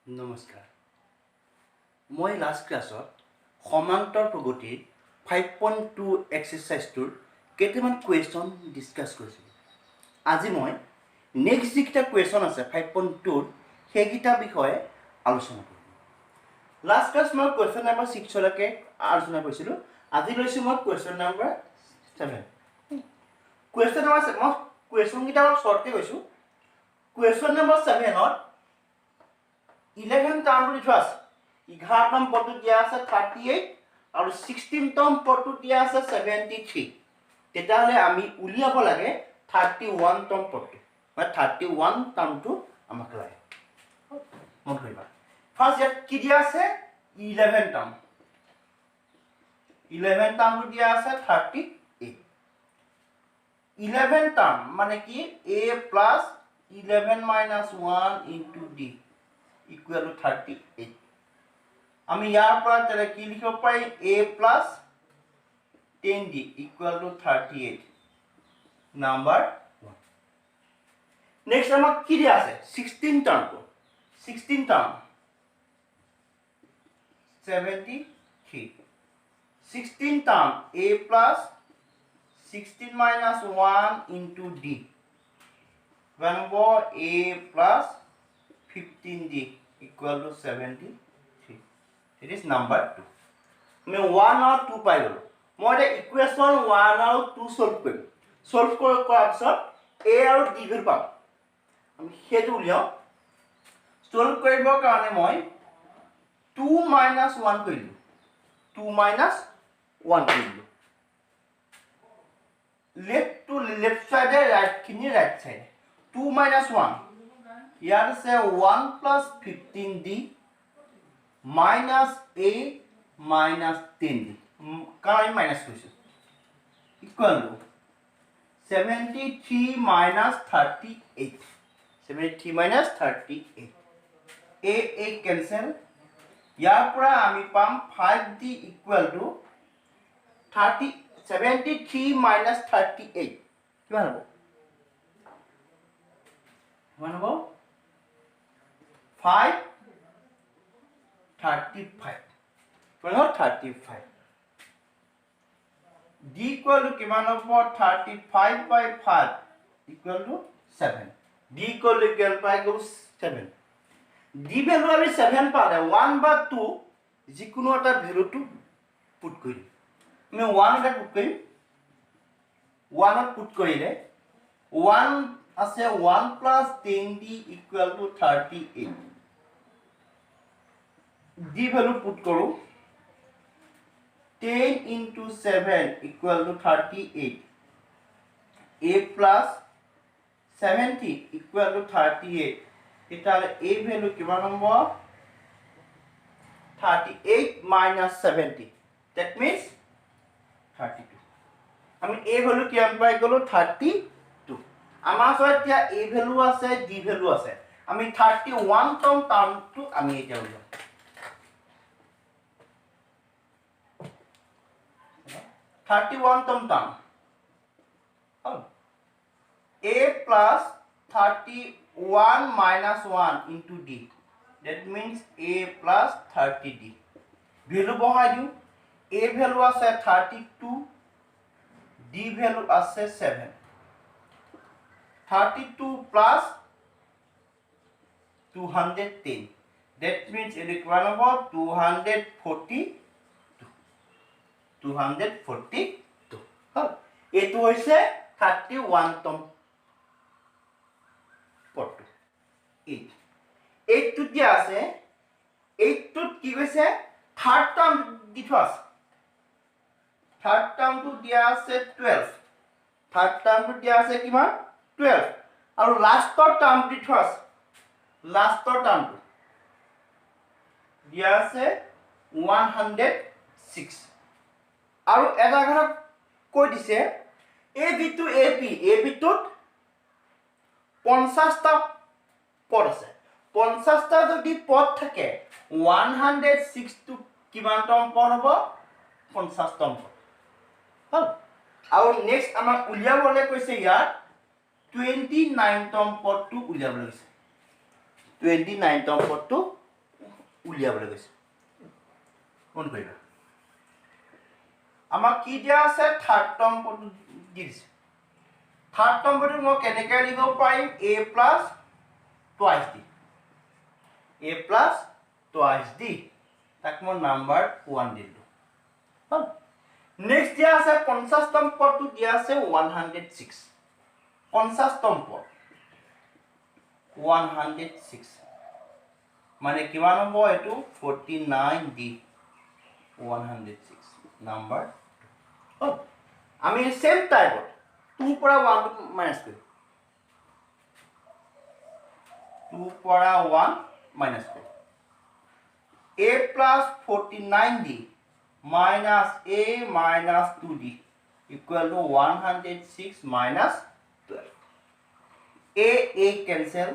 নমস্কাৰ মই লাষ্ট ক্লাছত সমান্তৰ প্ৰগতিৰ 5.2 এক্সাৰসাইজটোৰ কেইটামান কুৱেশ্যন ডিছকাছ কৰিছিলোঁ। আজি মই নেক্সট যিকেইটা কুৱেশ্যন আছে 5.2ৰ সেইকেইটা বিষয়ে আলোচনা কৰিম। লাষ্ট ক্লাছ মই কুৱেশ্যন নম্বৰ 6লৈকে আলোচনা কৰিছিলোঁ। আজি লৈছোঁ মই কুৱেশ্যন নম্বৰ 7। কুৱেশ্যন নম্বৰ মই কুৱেশ্যনকেইটা অলপ শ্বৰ্টকৈ কৈছোঁ। কুৱেশ্যন নম্বৰ 7ত 11 টাৰ্ম দি থোৱা আছে। 11তম পদটো দিয়া আছে 38 আৰু 16তম পদটো দিয়া আছে 73। তেতিয়াহ'লে আমি উলিয়াব লাগে 31তম পদটো, মানে 31 টাৰ্মটো আমাক লাগে। মন কৰিবা। ফাৰ্ষ্ট ইয়াত কি দিয়া আছে 11 টাৰ্ম। 11 টাৰ্মটো দিয়া আছে 38। 11 টাৰ্ম মানে কি a plus 11 minus 1 into d equal to 38. আমি ইয়াৰ পৰা তেনে কি লিখিব পাৰিম a plus 10d equal to 38 number 1. Next আমাক কি দিয়া আছে 16 টাৰ্মটো। 16 term 73. 16 term a plus 16 minus 1 into d remember a plus 15d equal to 73. It is number 2. मैं 1 और 2 पाई गलो। मैं ये इक्वेशन 1 और 2 सॉल्व करें। सॉल्व कर पाছত a और d भेल पाम। हम हेतु लियो। सॉल्व करिबो कारणे मैं 2 minus 1 करिलो। 2 minus 1 करिलो। Left to left side right खिनि राइट साइड 2 minus 1 यार से 1 plus 15d minus a minus 10d काय minus करिছো equal to 73 minus 38. 73 minus 38 a cancel यार পৰা আমি পাম 5d equal to 73 minus 38 কিমান হ'ব? কিমান হ'ব? 5 35. 35. d equal to किमान होगा 35 by 5 equal to 7. d equal to क्या पाएगा 7. d value अभी 7 पाले 1 by 2 जिकुनो अटा value टू put करी मैं 1 अटा put करी 1 अट put करी ले 1 असे 1 plus 10d equal to 38. d value put करो 10 into 7 equal to 38. a plus 70 equal to 38. इताले a value किमान होगा 38 minus 70. That means 32. हम a value क्या पाई गलो 32. आमा सो क्या a value आसे d value आसे. हमें 31 टर्म टू हमें ये जाऊँगा. 31 term. A plus 31 minus 1 into d. That means a plus 30d. Value bahai diu. A value ase 32. D value ase 7. 32 plus 210. That means it is one about 240. 242 এইটো হৈছে 31 তম পদটো 8 টো দিয়া আছে 8 টোত কি কৈছে থাৰ্ড টাৰ্ম দি থোৱা আছে থাৰ্ড টাৰ্মটো দিয়া আছে 12 থাৰ্ড টাৰ্মটো দিয়া আছে কিমান 12 আৰু লাষ্টৰ টাৰ্ম দি থোৱা আছে লাষ্টৰ টাৰ্মটো দিয়া আছে 106 আৰু এটা কথা কৈ দিছে ab to ab টোত 50 টা পদ আছে 50 টা যদি পদ থাকে 106 টো কিমান তম পদ হ'ব 50 তম পদ হল আৰু নেক্সট আমাক উলিয়াবলৈ কৈছে ইয়াত 29 তম পদটো উলিয়াবলৈ কৈছে 29 তম পদটো উলিয়াবলৈ গৈছে কোন কৰিবা আমাক কি দিয়া আছে থাৰ্ড টাৰ্ম পদটো দি দিছে থাৰ্ড টাৰ্ম পদটো মই কেনেকৈ লিখিব পাৰিম a plus twice d a plus twice d তাক মই নাম্বাৰ 1 দিলো নেক্সট দিয়া আছে 50 তম পদটো দিয়া আছে 106 50 তম পদ 106 মানে কিমান হ'ব এটো 49 d 106 নাম্বাৰ আমি সেম টাইপত 2 পৰা 1 টো মাইনাস কৰিম 2 পৰা 1 মাইনাস কৰিম a plus 49d minus a minus 2d equal to 106 minus 12 a cancel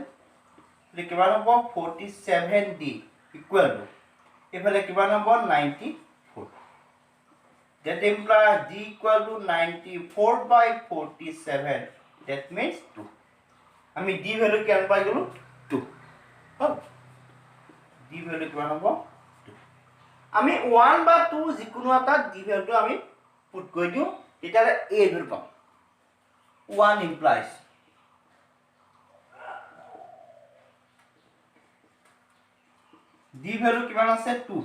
কিমান হ'ব 47d equal to এফালে কিমান হ'ব 94 that implies d equal to 94 by 47 that means 2 আমি d value কিমান পাই গলো 2 হ'ব d value কিমান হ'ব 2 আমি 1 বা 2 যিকোনো এটা d value আমি পুট কৰি দিও তেতিয়ালে a value পাম 1 implies d value কিমান আছে 2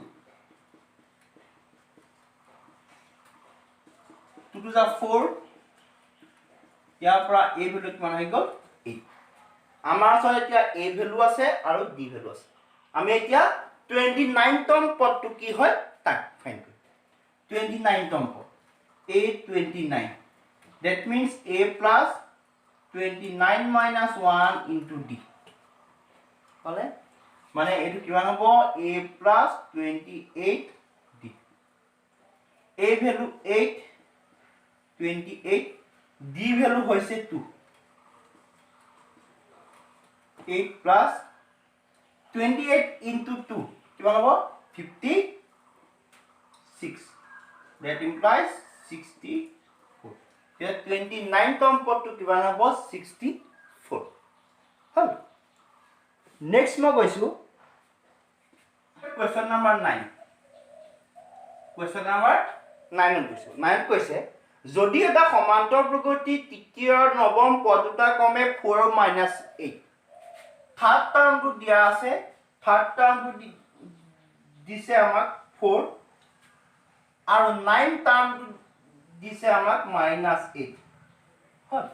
2 to the 4 ইয়াৰ পৰা a value কিমান হৈ গল 8 আমাৰ ওচৰত এতিয়া a value আছে আৰু d value আছে আমি এতিয়া 29 তম পদটো কি হয় তাক ফাইন্ড কৰিম 29 তম পদ a 29 that means a plus 29 minus 1 into d হলে মানে এটো কিমান হ'ব a plus 28 d a value 8 28 d value হৈছে 2 8 plus 28 into 2 কিমান হ'ব 56 that implies 64 here 29 তম পদটো কিমান হ'ব 64 হল নেক্সট মই কৈছো question number 9 question number 9 কৈছো 9 কৈছে যদি এটা সমান্তৰ প্ৰগতি তৃতীয় নৱম পদ দুটা ক্ৰমে 4 minus 8 থাৰ্ড টাৰ্মটো দিয়া আছে থাৰ্ড টাৰ্মটো দিছে আমাক 4 আৰু 9 টাৰ্মটো দিছে আমাক -8 হয়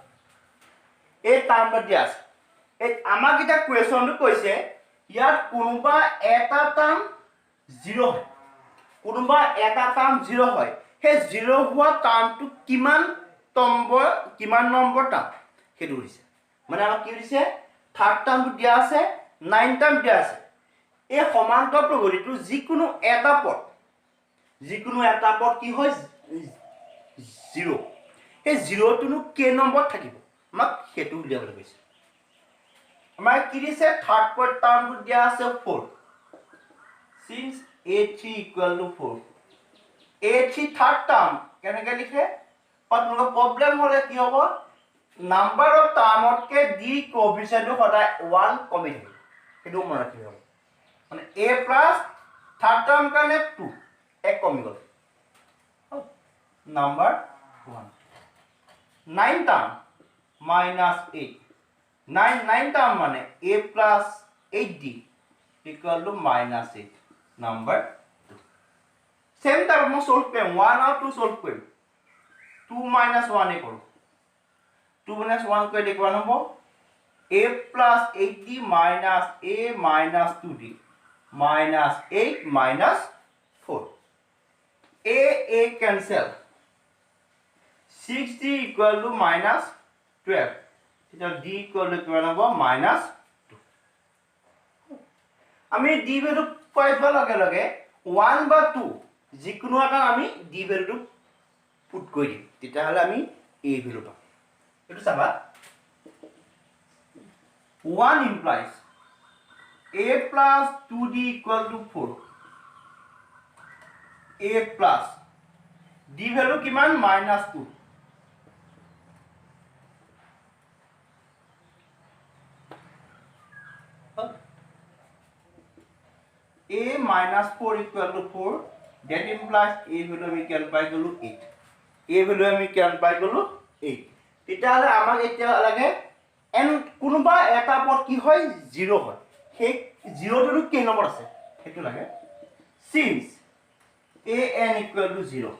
এই টাৰ্মটো দিয়া আছে এই আমাক এটা কোৱেশ্যনটো কৈছে ইয়াত কোনোবা এটা টাৰ্ম 0 হয় কোনোবা এটা টাৰ্ম 0 হয় হে 0 হোৱা টাৰ্মটো কিমান নম্বৰ টাৰ্ম হেতু হৈছে মানে আমাক কি দিছে থাৰ্ড টাৰ্মটো দিয়া আছে 9 টাৰ্ম দিয়া আছে এই সমান্তৰ প্ৰগতিটো যিকোনো এটা পদ কি হয় 0 এই 0 টোনো কে নম্বৰ থাকিব আমাক হেতু উলিয়াবলৈ কৈছে আমাক কি দিছে থাৰ্ড পদ টাৰ্মটো দিয়া আছে 4 since a3 equal to 4 a3 third term কেনেকৈ লিখে আপোনালোকৰ প্ৰবলেম হলে কি হ'ব নাম্বাৰ অফ টাৰ্মতকে d কোএফিচিয়েন্টটো সদায় 1 কমি থাকিব হেতু মনত ৰাখিব মানে a প্লাস থাৰ্ড টাৰ্ম কাৰণে 2 এক কমি গল নাম্বাৰ 1 9 টাৰ্ম -8 9 টাৰ্ম মানে a plus 8d equal to -8 number 2 same type মই সলভ কৰিম 1 আৰু 2 সলভ কৰিম 2 minus 1 এ কৰো 2 minus 1 কৰি দেখুৱা হ'ব a plus 8d minus a minus 2d minus 8 minus 4 a cancel 6d equal to minus 12 তেতিয়া d equal to কিমান হ'ব minus 2 আমি d ভ্যালু পাইব লগে লগে 1 বা 2 যিকোনো এটা আমি d ভ্যালুটো পুট কৰি দিম তেতিয়া হলে আমি a ভ্যালু পাম এটো চাবা 1 implies a plus 2d equal to 4 a plus d value কিমান -2 a minus 4 equal to 4. That implies a value we can by gulu 8. A value we can by gulu 8. তেতিয়াহ'লে আমাক এতিয়া লাগে n কোনোবা এটা পদ কি হয় 0 হয় সেই 0 টো কি নম্বৰ আছে সেইটো লাগে since a n equal to 0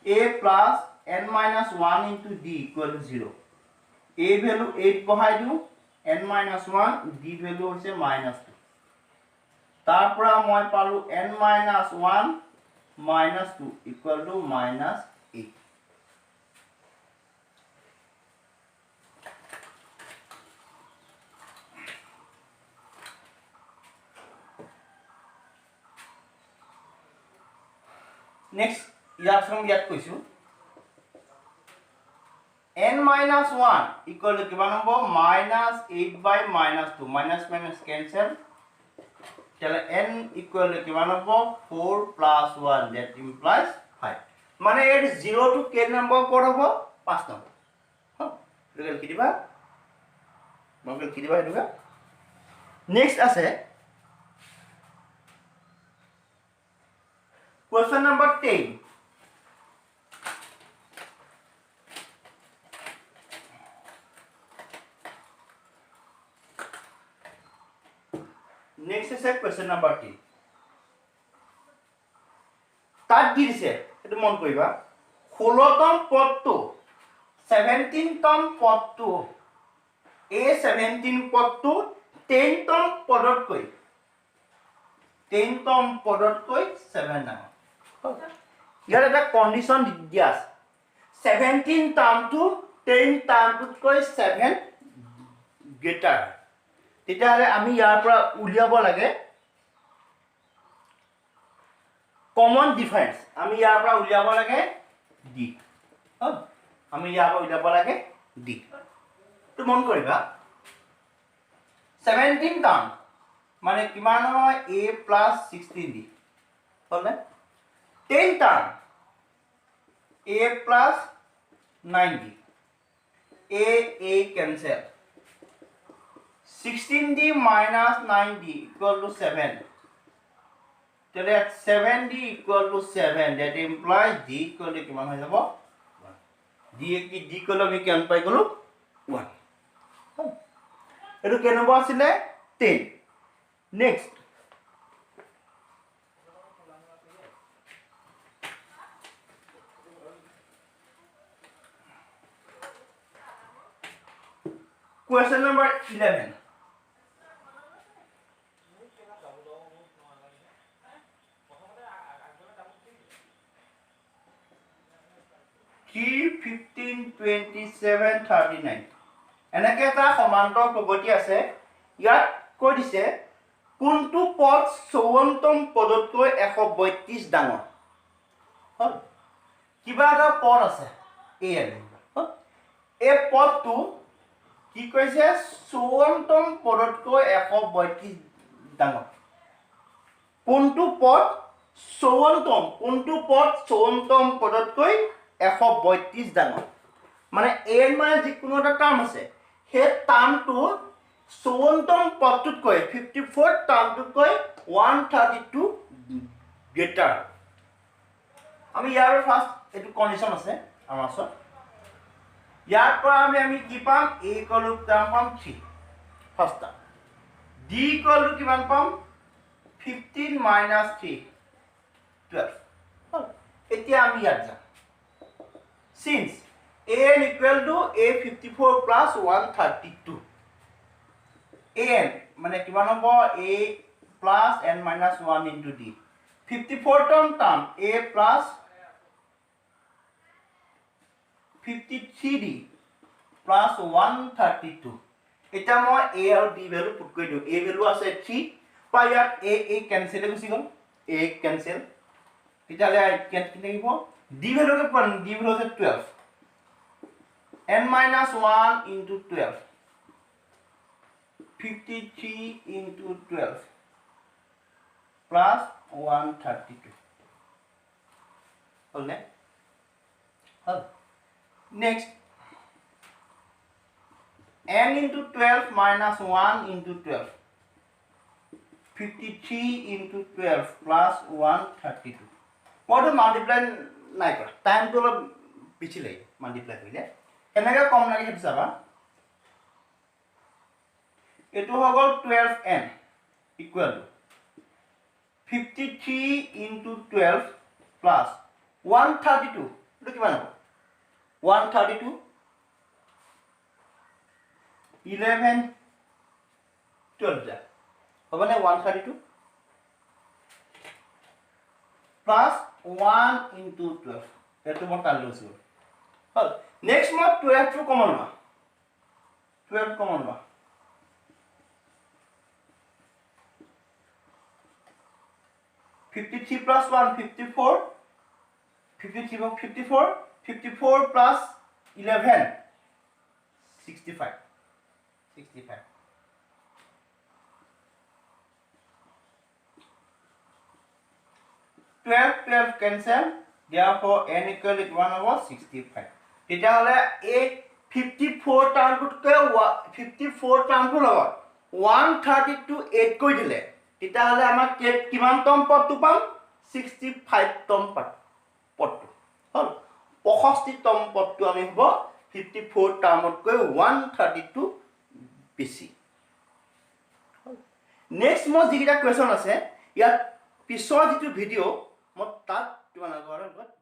a plus n minus 1 into d equal to 0 a value 8 বহাই দিও n minus 1 d value হৈছে minus 2 তাৰ পৰা মই পালো n minus 1 minus 2 equal to minus 8 next year from ইয়াত কৈছো n minus 1 equal to কিমান হ'ব minus 8 by minus 2 minus minus cancel তাহলে n equal to কিমান হ'ব 4 plus 1 that implies 5 মানে এর 0 to k number পদ হ'ব 5 নম্বৰ হ কি দিবা মগল কি দিবা এটুকা নেক্সট আছে question number 10 next is question number 10 তাত কি দিছে এটো মন কৰিবা 16তম পদটো 17তম পদটো a 17 পদটো 10তম পদতকৈ 10তম পদতকৈ 7 ডাঙৰ ইয়াৰ এটা কন্ডিশন দিয়া আছে 17 টাৰ্মটো 10 টাৰ্মটোতকৈ 7 গ্ৰেটাৰ তেতিয়াহ'লে আমি ইয়াৰ পৰা উলিয়াব লাগে কমন ডিফাৰেন্স আমি ইয়াৰ পৰা উলিয়াব লাগে d আমি ইয়াৰ পৰা উলিয়াব লাগে d তো মন কৰিবা 17 টাৰ্ম মানে কিমান হয় a plus 16d হলনে 10 term a plus 9d a cancel 16d minus 9d equal to 7 তাহলে 7d equal to 7 that implies d equal to কিমান হৈ যাব 1 d কি d কল আমি কিমান পাই গলো 1 এটো কেনেবা আছিল 10 next question number 11 3 15 27 39 এনেকে এটা সমান্তৰাল প্ৰগতি আছে ইয়াত কৈ দিছে কোনটো পদ 54তম পদতকৈ 132 ডাঙৰ হল কিবা এটা পদ আছে a এই পদটো কি কৈছে 54তম পদতকৈ 132 ডাঙৰ কোনটো পদ 54তম কোনটো পদ 54তম পদতকৈ 132 ডাঙৰ মানে a মানে যিকোনো এটা টাৰ্ম আছে সেই টাৰ্মটো 54তম পদটোতকৈ 54 টাৰ্মটোতকৈ 132 গ্ৰেটাৰ আমি ইয়াৰ ফাৰ্স্ট এটো কন্ডিশন আছে আমাৰ ওচৰত ইয়াৰ পৰা আমি কি পাম a ইকুৱেল টু টাৰ্ম পাম 3 first term d equal to কিমান পাম 15 minus 3 12 এতিয়া আমি ইয়াত যাম since an equal to a 54 plus 132 an মানে কিমান হ'ব a plus n minus 1 into d 54তম term a plus 53d plus 132 এটা মই a আৰু d ভ্যালু পুট কৰি দিও a ভ্যালু আছে 3 পাই ইয়াত a ক্যান্সেল গুছি গল a ক্যান্সেল তেতিয়ালে ক্যান্সেল থাকিব d ভ্যালু কে পান d ভ্যালু আছে 12 n minus 1 into 12 53 into 12 plus 132 হল নে হল next n into 12 minus 1 into 12 53 into 12 plus 132 মইতো মাল্টিপ্লাই নাই কৰা টাইমটো অলপ বেছি লাগে মাল্টিপ্লাই কৰিলে কেনেকৈ কম লাগে সেইটো চাবা এইটো হৈ গ'ল 12n equal to 53 into 12 plus 132 এইটো কিমান হ'ব 132 11 12 যা হ'ব নে 132 plus 1 into 12 এইটো মই কাল লৈছোঁ হ'ল নেক্সট মই 12 টো কমন লওঁ 12 কমন লওঁ 53 plus 1 54 53 54 54 plus 11 65 65 12 cancel therefore n equal to 1 over 65 তেতিয়াহ'লে এই 54 টাৰ্মটোতকৈ 54 টাৰ্মটোৰ লগত 132 এড কৰি দিলে তেতিয়াহ'লে আমাৰ কিমান তম পদটো পাম 65 তম পদটো হ'ল 65 তম পদটো আমি হ'ব 54 টাৰ্মতকৈ 132 বেছি নেক্সট মই যিকেইটা কুৱেশ্যন আছে ইয়াত পিছৰ যিটো ভিডিঅ' মই তাত তোমালোকৰ লগত